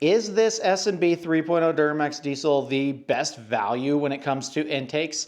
Is this S&B 3.0 Duramax diesel the best value when it comes to intakes?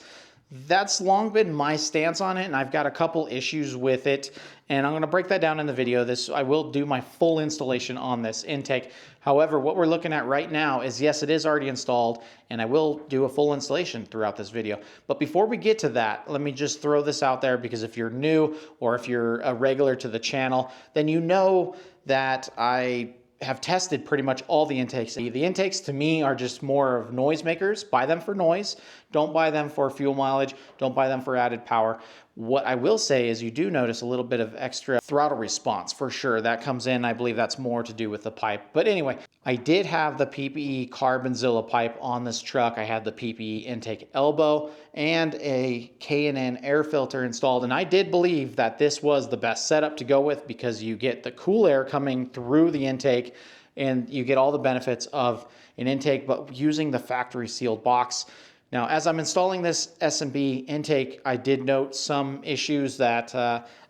That's long been my stance on it, and I've got a couple issues with it, and I'm going to break that down in the video. I will do my full installation on this intake. However, what we're looking at right now is, yes, it is already installed, and I will do a full installation throughout this video. But before we get to that, let me just throw this out there, because if you're new or if you're a regular to the channel, then you know that I have tested pretty much all the intakes. The intakes to me are just more of noisemakers. Buy them for noise. Don't buy them for fuel mileage. Don't buy them for added power. What I will say is you do notice a little bit of extra throttle response for sure. That comes in, I believe that's more to do with the pipe. But anyway, I did have the PPE carbon Zilla pipe on this truck. I had the PPE intake elbow and a K&N air filter installed. And I did believe that this was the best setup to go with, because you get the cool air coming through the intake and you get all the benefits of an intake, but using the factory sealed box. Now, as I'm installing this S&B intake, I did note some issues that,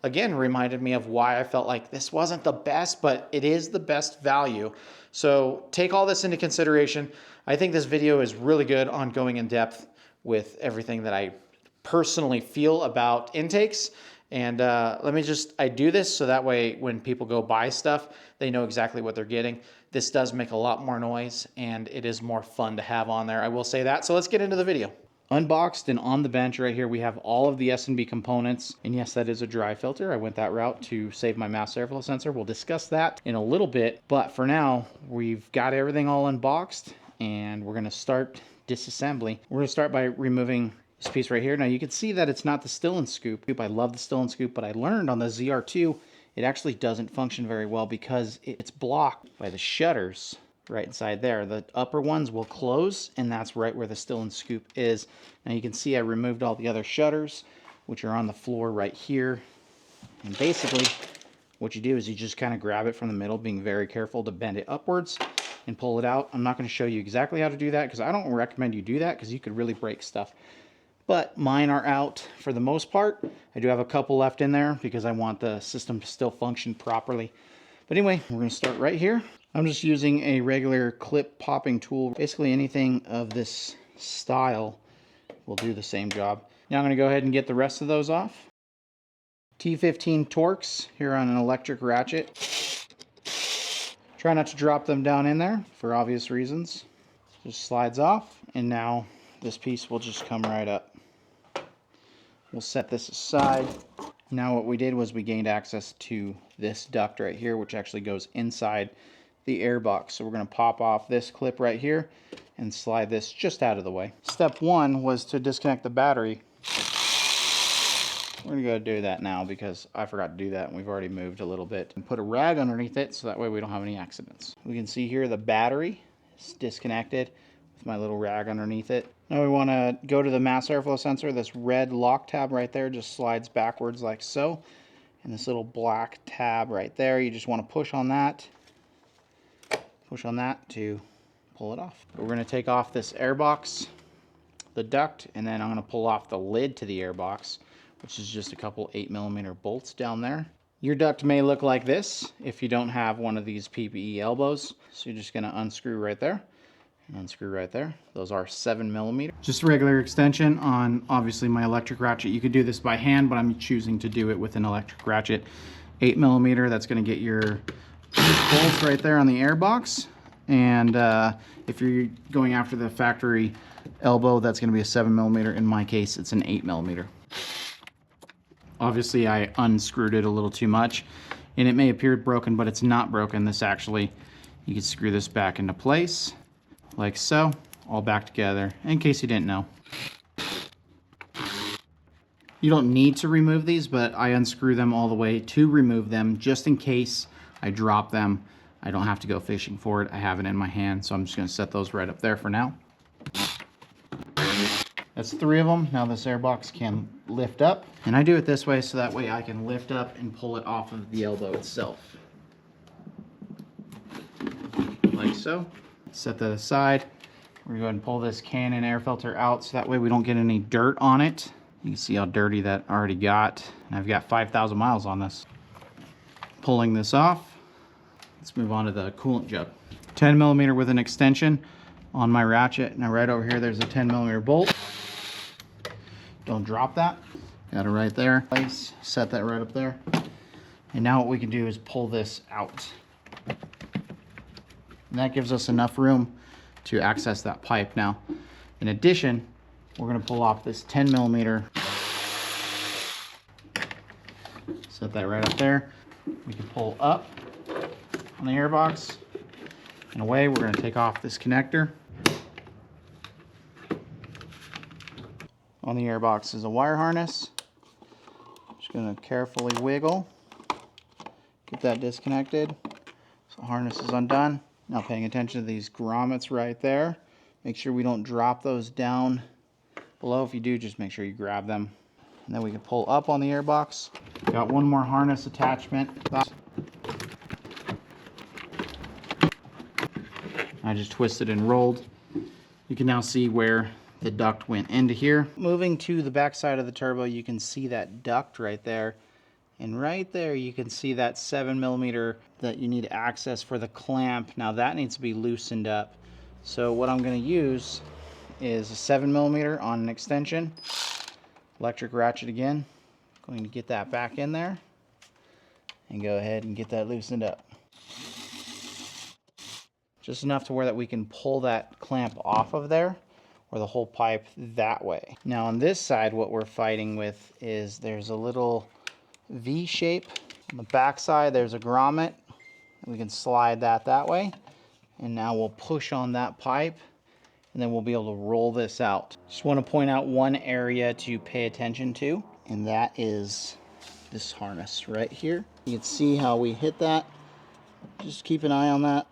again, reminded me of why I felt like this wasn't the best, but it is the best value. So take all this into consideration. I think this video is really good on going in depth with everything that I personally feel about intakes. And I do this so that way when people go buy stuff, they know exactly what they're getting. This does make a lot more noise, and it is more fun to have on there. I will say that. So let's get into the video. Unboxed and on the bench right here, we have all of the S&B components. And yes, that is a dry filter. I went that route to save my mass airflow sensor. We'll discuss that in a little bit. But for now, we've got everything all unboxed, and we're going to start disassembly. We're going to start by removing this piece right here. Now you can see that it's not the still and scoop. I love the still and scoop, but I learned on the ZR2 it actually doesn't function very well because it's blocked by the shutters right inside there. The upper ones will close, and that's right where the still and scoop is. Now you can see I removed all the other shutters, which are on the floor right here. And basically what you do is you just kind of grab it from the middle, being very careful to bend it upwards and pull it out. I'm not going to show you exactly how to do that, because I don't recommend you do that, because you could really break stuff. But mine are out for the most part. I do have a couple left in there because I want the system to still function properly. But anyway, we're going to start right here. I'm just using a regular clip popping tool. Basically anything of this style will do the same job. Now I'm going to go ahead and get the rest of those off. T15 Torx here on an electric ratchet. Try not to drop them down in there for obvious reasons. Just slides off, and now this piece will just come right up. We'll set this aside. Now what we did was we gained access to this duct right here, which actually goes inside the airbox. So we're going to pop off this clip right here and slide this just out of the way. Step one was to disconnect the battery. We're going to go do that now because I forgot to do that and we've already moved a little bit. And put a rag underneath it so that way we don't have any accidents. We can see here the battery is disconnected with my little rag underneath it. Now we want to go to the mass airflow sensor. This red lock tab right there just slides backwards like so. And this little black tab right there, you just want to push on that. Push on that to pull it off. We're going to take off this airbox, the duct, and then I'm going to pull off the lid to the airbox, which is just a couple 8mm bolts down there. Your duct may look like this if you don't have one of these PPE elbows. So you're just going to unscrew right there. Unscrew right there. Those are 7mm. Just a regular extension on obviously my electric ratchet. You could do this by hand, but I'm choosing to do it with an electric ratchet. 8mm, that's going to get your bolts right there on the airbox. And if you're going after the factory elbow, that's going to be a 7mm. In my case, it's an 8mm. Obviously, I unscrewed it a little too much, and it may appear broken, but it's not broken. This actually, you can screw this back into place. Like so, all back together, in case you didn't know. You don't need to remove these, but I unscrew them all the way to remove them, just in case I drop them. I don't have to go fishing for it. I have it in my hand, so I'm just going to set those right up there for now. That's 3 of them. Now this airbox can lift up, and I do it this way so that way I can lift up and pull it off of the elbow itself. Like so. Set that aside. We're going to go ahead and pull this K&N air filter out so that way we don't get any dirt on it. You can see how dirty that already got. And I've got 5,000 miles on this. Pulling this off. Let's move on to the coolant jug. 10mm with an extension on my ratchet. Now right over here, there's a 10mm bolt. Don't drop that. Got it right there. Place, set that right up there. And now what we can do is pull this out. And that gives us enough room to access that pipe. Now, in addition, we're gonna pull off this 10mm. Set that right up there. We can pull up on the airbox. And away, we're gonna take off this connector. On the airbox is a wire harness. Just gonna carefully wiggle, get that disconnected. So the harness is undone. Now paying attention to these grommets right there. Make sure we don't drop those down below. If you do, just make sure you grab them. And then we can pull up on the airbox. Got one more harness attachment. I just twisted and rolled. You can now see where the duct went into here. Moving to the back side of the turbo, you can see that duct right there. And right there, you can see that 7mm that you need access for the clamp. Now that needs to be loosened up. So what I'm gonna use is a 7mm on an extension. Electric ratchet again. Going to get that back in there and go ahead and get that loosened up. Just enough to where that we can pull that clamp off of there, or the whole pipe that way. Now on this side, what we're fighting with is there's a little V shape. On the back side, there's a grommet. We can slide that way. And now we'll push on that pipe, and then we'll be able to roll this out. Just want to point out one area to pay attention to, and that is this harness right here. You can see how we hit that. Just keep an eye on that.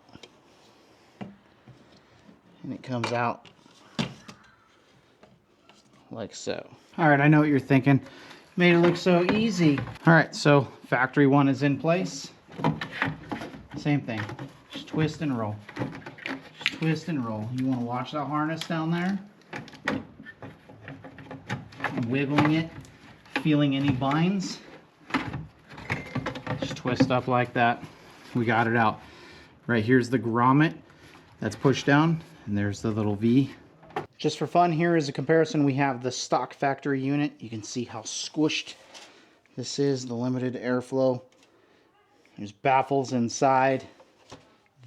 And it comes out like so. All right, I know what you're thinking. Made it look so easy. All right, so factory one is in place. Same thing, just twist and roll. Just twist and roll. You wanna watch that harness down there? I'm wiggling it, feeling any binds. Just twist up like that. We got it out. Right here's the grommet that's pushed down, and there's the little V. Just for fun, here is a comparison. We have the stock factory unit. You can see how squished this is, the limited airflow. There's baffles inside.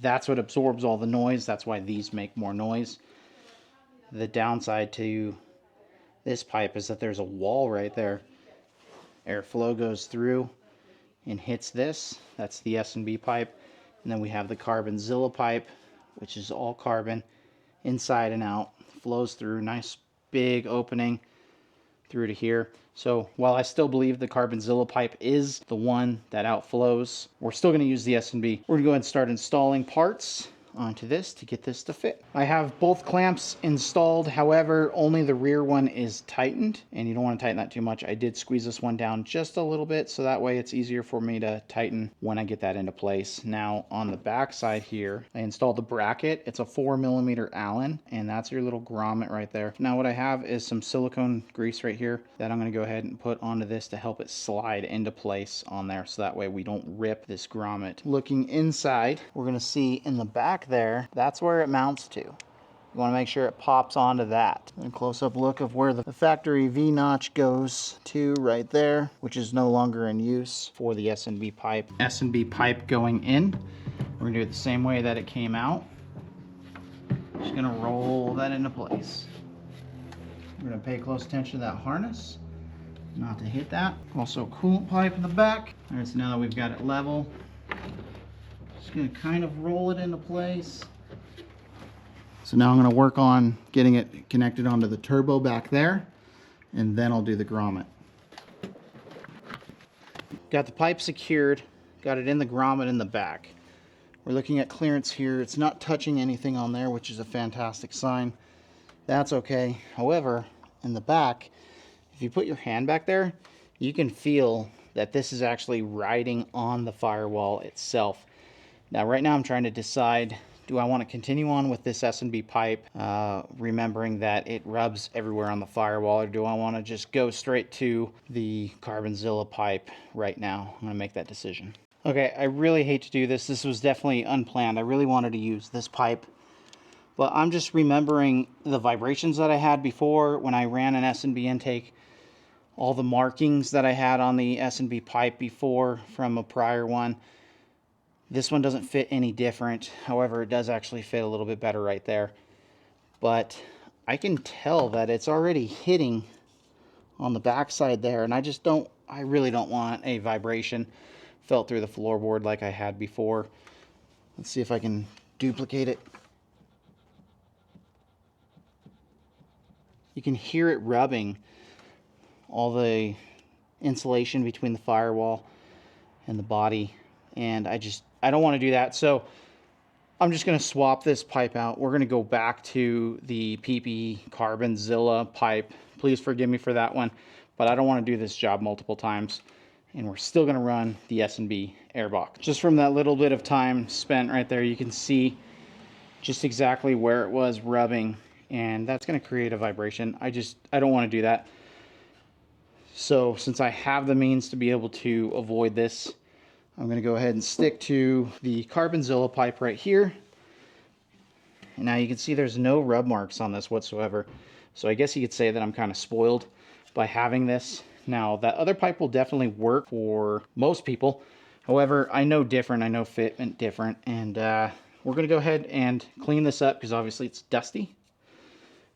That's what absorbs all the noise. That's why these make more noise. The downside to this pipe is that there's a wall right there. Airflow goes through and hits this. That's the S&B pipe. And then we have the carbon Zilla pipe, which is all carbon inside and out. Flows through, nice big opening through to here. So while I still believe the carbon Zilla pipe is the one that outflows, we're still going to use the S&B. We're going to go ahead and start installing parts onto this to get this to fit. I have both clamps installed, however, only the rear one is tightened, and you don't want to tighten that too much. I did squeeze this one down just a little bit, so that way it's easier for me to tighten when I get that into place. Now on the back side here, I installed the bracket. It's a 4mm Allen, and that's your little grommet right there. Now what I have is some silicone grease right here that I'm going to go ahead and put onto this to help it slide into place on there, so that way we don't rip this grommet. Looking inside, we're going to see in the back there, that's where it mounts to. You want to make sure it pops onto that. And a close-up look of where the factory V-notch goes to right there, which is no longer in use for the S&B pipe. S&B pipe going in. We're gonna do it the same way that it came out. Just gonna roll that into place. We're gonna pay close attention to that harness, not to hit that. Also coolant pipe in the back. All right, so now that we've got it level, just gonna kind of roll it into place. So now I'm gonna work on getting it connected onto the turbo back there, and then I'll do the grommet. Got the pipe secured, got it in the grommet in the back. We're looking at clearance here. It's not touching anything on there, which is a fantastic sign. That's okay. However, in the back, if you put your hand back there, you can feel that this is actually riding on the firewall itself. Now, right now I'm trying to decide, do I want to continue on with this S&B pipe, remembering that it rubs everywhere on the firewall, or do I want to just go straight to the carbon Zilla pipe right now? I'm going to make that decision. Okay, I really hate to do this. This was definitely unplanned. I really wanted to use this pipe, but I'm just remembering the vibrations that I had before when I ran an S&B intake. All the markings that I had on the S&B pipe before from a prior one. This one doesn't fit any different. However, it does actually fit a little bit better right there. But I can tell that it's already hitting on the backside there, and I really don't want a vibration felt through the floorboard like I had before. Let's see if I can duplicate it. You can hear it rubbing all the insulation between the firewall and the body, and I don't want to do that. So I'm just going to swap this pipe out. We're going to go back to the PPE Carbon Zilla Pipe. Please forgive me for that one, but I don't want to do this job multiple times. And we're still going to run the S&B airbox. Just from that little bit of time spent right there, you can see just exactly where it was rubbing, and that's going to create a vibration. I don't want to do that. So since I have the means to be able to avoid this, I'm going to go ahead and stick to the Carbon Zilla pipe right here. And now you can see there's no rub marks on this whatsoever. So I guess you could say that I'm kind of spoiled by having this. Now, that other pipe will definitely work for most people. However, I know different. I know fitment different. And we're going to go ahead and clean this up because obviously it's dusty.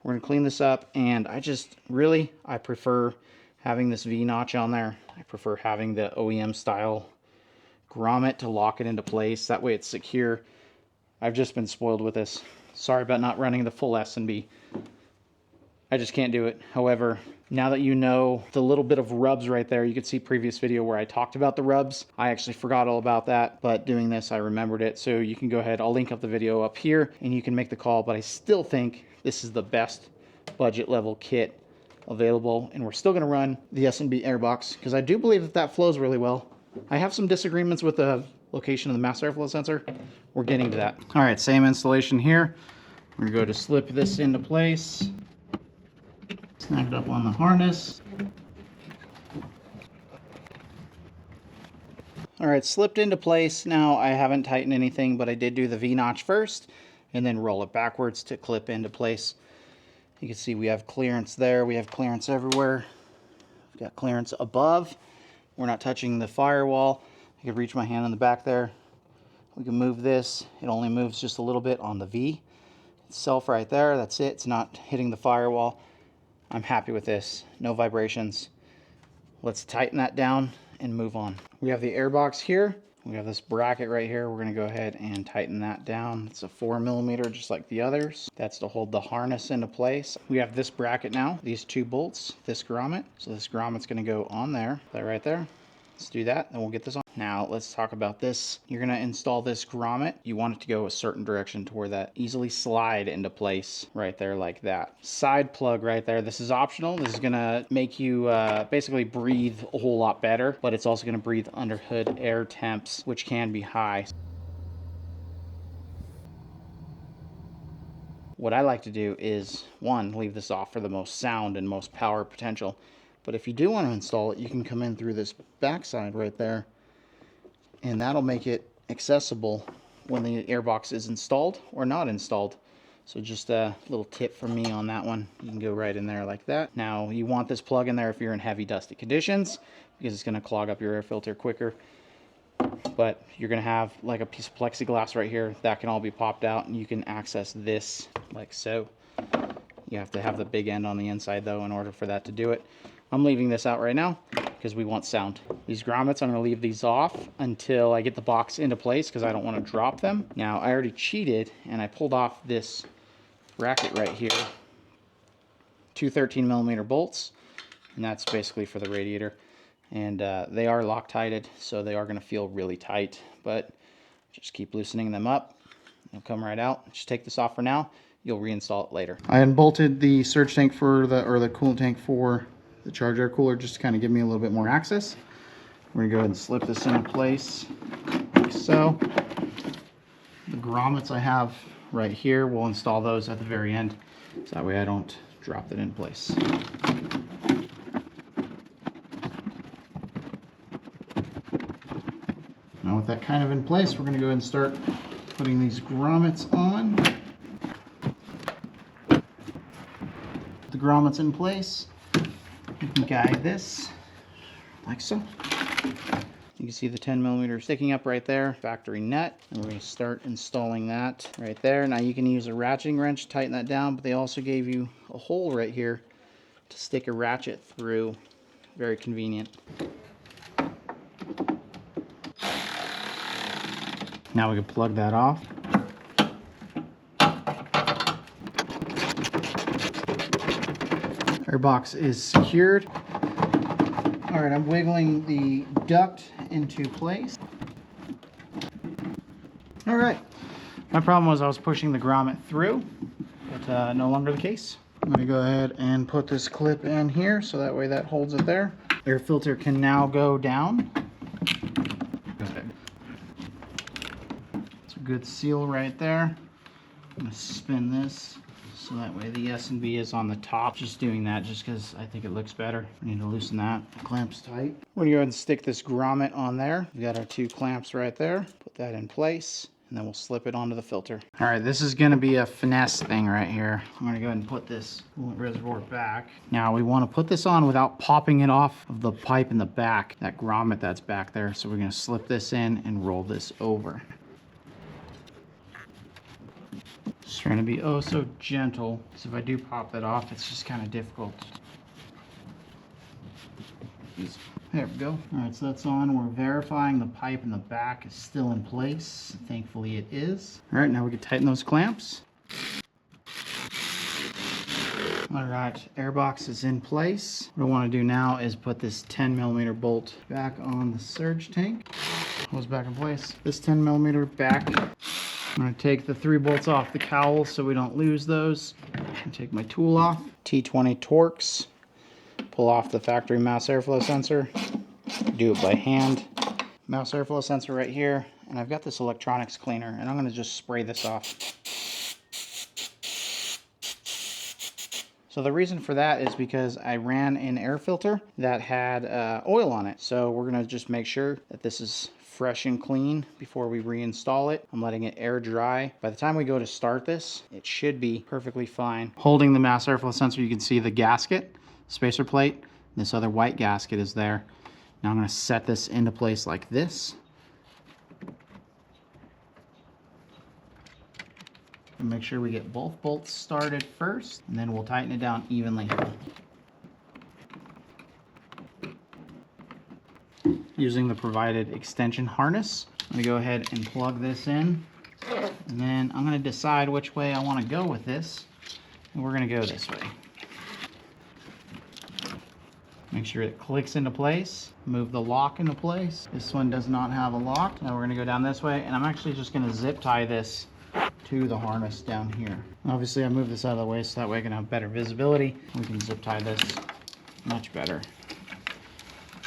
We're going to clean this up. And I prefer having this V-notch on there. I prefer having the OEM style grommet to lock it into place. That way it's secure. I've just been spoiled with this. Sorry about not running the full S&B. I just can't do it. However, now that you know the little bit of rubs right there, you can see previous video where I talked about the rubs. I actually forgot all about that, but doing this, I remembered it. So you can go ahead, I'll link up the video up here and you can make the call, but I still think this is the best budget level kit available. And we're still gonna run the S&B airbox because I do believe that that flows really well. I have some disagreements with the location of the mass airflow sensor. We're getting to that. All right, same installation here. We're gonna go to slip this into place. Snag it up on the harness. All right, slipped into place. Now I haven't tightened anything, but I did do the V-notch first and then roll it backwards to clip into place. You can see we have clearance there. We have clearance everywhere. We've got clearance above. We're not touching the firewall. I can reach my hand in the back there. We can move this. It only moves just a little bit on the V itself right there. That's it. It's not hitting the firewall. I'm happy with this. No vibrations. Let's tighten that down and move on. We have the airbox here. We have this bracket right here. We're going to go ahead and tighten that down. It's a 4mm just like the others. That's to hold the harness into place. We have this bracket now, these two bolts, this grommet. So this grommet's going to go on there, that right there. Let's do that, and we'll get this on. Now let's talk about this. You're going to install this grommet. You want it to go a certain direction to where that easily slide into place right there like that. Side plug right there. This is optional. This is going to make you basically breathe a whole lot better, but it's also going to breathe under hood air temps, which can be high. What I like to do is, one, leave this off for the most sound and most power potential. But if you do want to install it, you can come in through this backside right there, and that'll make it accessible when the airbox is installed or not installed. So just a little tip from me on that one. You can go right in there like that. Now you want this plug in there if you're in heavy dusty conditions, because it's going to clog up your air filter quicker. But you're going to have like a piece of plexiglass right here that can all be popped out, and you can access this like so. You have to have the big end on the inside though in order for that to do it. I'm leaving this out right now because we want sound. These grommets, I'm going to leave these off until I get the box into place because I don't want to drop them. Now I already cheated and I pulled off this bracket right here. Two 13mm bolts, and that's basically for the radiator. And they are Loctited, so they are going to feel really tight, but just keep loosening them up. They'll come right out. Just take this off for now. You'll reinstall it later. I unbolted the surge tank for the coolant tank for the charge air cooler just to kind of give me a little bit more access. We're going to go ahead and slip this into place like so. The grommets I have right here, we'll install those at the very end, so that way I don't drop it in place. Now with that kind of in place, we're going to go ahead and start putting these grommets on. Put the grommets in place. You can guide this like so. You can see the 10mm sticking up right there, factory nut, and we're going to start installing that right there. Now you can use a ratcheting wrench to tighten that down, but they also gave you a hole right here to stick a ratchet through. Very convenient. Now we can plug that off. Airbox is secured. All right, I'm wiggling the duct into place. All right, my problem was I was pushing the grommet through, but no longer the case. I'm gonna go ahead and put this clip in here so that way that holds it there. Air filter can now go down. It's a good seal right there. I'm gonna spin this so that way the S&B is on the top. Just doing that just because I think it looks better. We need to loosen that. The clamp's tight. We're gonna go ahead and stick this grommet on there. We got our 2 clamps right there. Put that in place, and then we'll slip it onto the filter. All right, this is gonna be a finesse thing right here. I'm gonna go ahead and put this coolant reservoir back. Now we wanna put this on without popping it off of the pipe in the back, that grommet that's back there. So we're gonna slip this in and roll this over. Just trying to be oh so gentle, so if I do pop that off, it's just kind of difficult. There we go. All right, so that's on. We're verifying the pipe in the back is still in place. Thankfully it is. All right, now we can tighten those clamps. All right, airbox is in place. What I want to do now is put this 10mm bolt back on the surge tank. Goes back in place. This 10mm back. I'm going to take the 3 bolts off the cowl so we don't lose those. And take my tool off. T20 Torx. Pull off the factory mouse airflow sensor. Do it by hand. Mouse airflow sensor right here. And I've got this electronics cleaner, and I'm going to just spray this off. So the reason for that is because I ran an air filter that had oil on it. So we're going to just make sure that this is fresh and clean before we reinstall it. I'm letting it air dry. By the time we go to start this, it should be perfectly fine. Holding the mass airflow sensor, you can see the gasket, spacer plate. This other white gasket is there. Now I'm going to set this into place like this. And make sure we get both bolts started first, and then we'll tighten it down evenly. Using the provided extension harness, I'm going to go ahead and plug this in, and then I'm going to decide which way I want to go with this, and we're going to go this way. Make sure it clicks into place. Move the lock into place. This one does not have a lock. Now we're going to go down this way, and I'm actually just going to zip tie this to the harness down here. Obviously I move this out of the way so that way I can have better visibility. We can zip tie this much better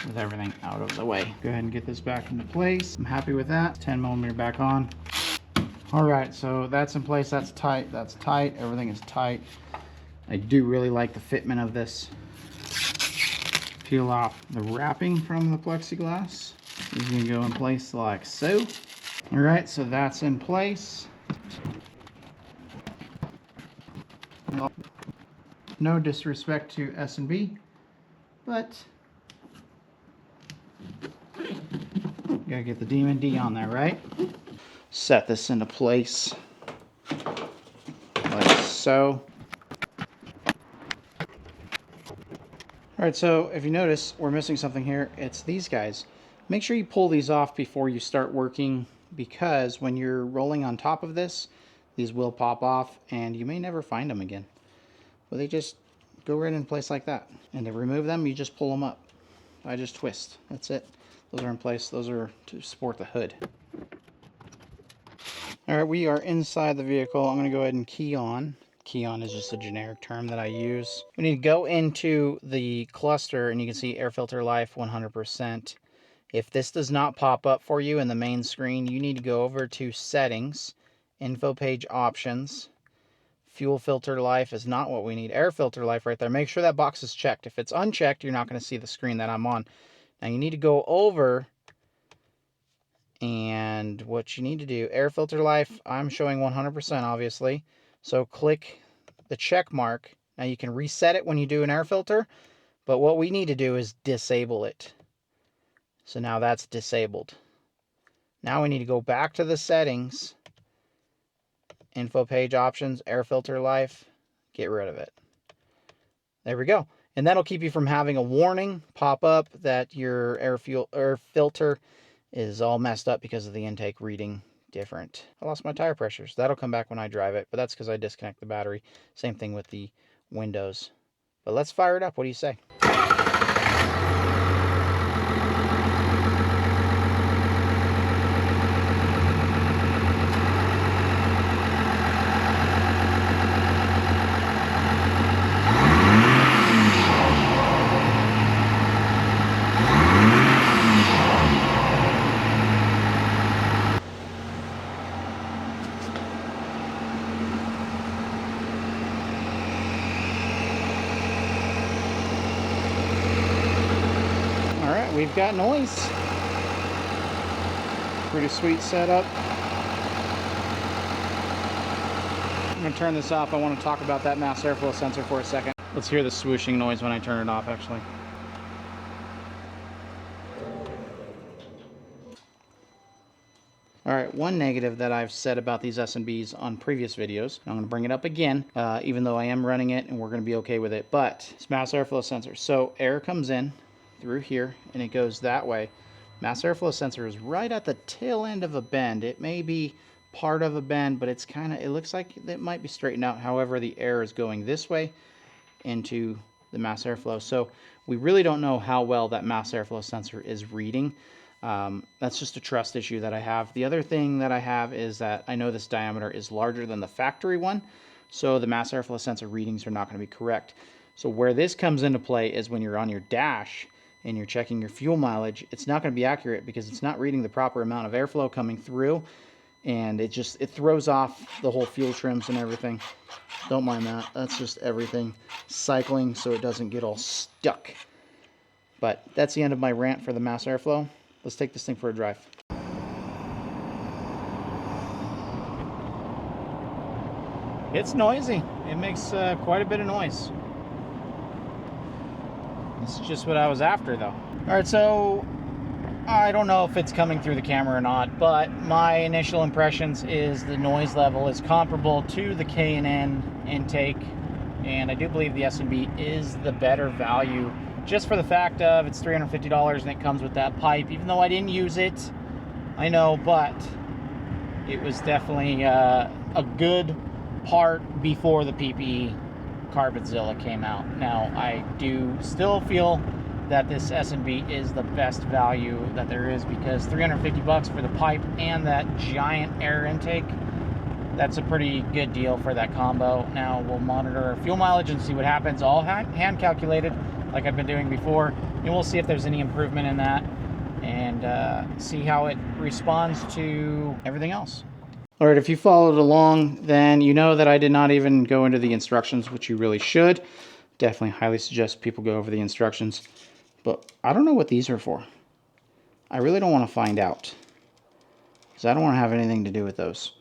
with everything out of the way. Go ahead and get this back into place. I'm happy with that. 10mm back on. All right, so that's in place. That's tight. Everything is tight. I do really like the fitment of this. Peel off the wrapping from the plexiglass. This is gonna go in place like so. All right, so that's in place. No disrespect to S&B, but gotta get the Demon D on there, right? Set this into place like so. Alright, so if you notice, we're missing something here. It's these guys. Make sure you pull these off before you start working, because when you're rolling on top of this, these will pop off and you may never find them again. But they just go right in place like that. And to remove them, you just pull them up. I just twist. That's it. Those are in place. Those are to support the hood. Alright, we are inside the vehicle. I'm going to go ahead and key on. Key on is just a generic term that I use. We need to go into the cluster, and you can see air filter life 100%. If this does not pop up for you in the main screen, you need to go over to settings, info page options. Fuel filter life is not what we need. Air filter life right there. Make sure that box is checked. If it's unchecked, you're not going to see the screen that I'm on. Now you need to go over And what you need to do, air filter life, I'm showing 100% obviously. So click the check mark. Now you can reset it when you do an air filter, but what we need to do is disable it. So now that's disabled. Now we need to go back to the settings, info page options, air filter life, get rid of it. There we go. And that'll keep you from having a warning pop up that your air filter is all messed up because of the intake reading different. I lost my tire pressures. That'll come back when I drive it, but that's because I disconnect the battery. Same thing with the windows. But let's fire it up. What do you say? We've got noise. Pretty sweet setup. I'm going to turn this off. I want to talk about that mass airflow sensor for a second. Let's hear the swooshing noise when I turn it off, actually. Alright, one negative that I've said about these S&Bs on previous videos, I'm going to bring it up again, even though I am running it and we're going to be okay with it, but it's mass airflow sensor. So air comes in through here and it goes that way. Mass airflow sensor is right at the tail end of a bend. It may be part of a bend, but it's kind of, it looks like it might be straightened out. However, the air is going this way into the mass airflow. So we really don't know how well that mass airflow sensor is reading. That's just a trust issue that I have. The other thing that I have is that I know this diameter is larger than the factory one, so the mass airflow sensor readings are not going to be correct. So where this comes into play is when you're on your dash and you're checking your fuel mileage, it's not going to be accurate because it's not reading the proper amount of airflow coming through, and it throws off the whole fuel trims and everything. Don't mind that. That's just everything cycling so it doesn't get all stuck. But that's the end of my rant for the mass airflow. Let's take this thing for a drive. It's noisy. It makes quite a bit of noise. This is just what I was after, though. All right, so I don't know if it's coming through the camera or not, but my initial impressions is the noise level is comparable to the K&N intake, and I do believe the S&B is the better value, just for the fact of it's $350 and it comes with that pipe. Even though I didn't use it, I know, but it was definitely a good part before the PPE Zilla came out. Now, I do still feel that this S&B is the best value that there is, because $350 for the pipe and that giant air intake, that's a pretty good deal for that combo. Now we'll monitor our fuel mileage and see what happens, all hand calculated like I've been doing before, and we'll see if there's any improvement in that and see how it responds to everything else. All right, if you followed along, then you know that I did not even go into the instructions, which you really should. Definitely highly suggest people go over the instructions. But I don't know what these are for. I really don't want to find out, because I don't want to have anything to do with those.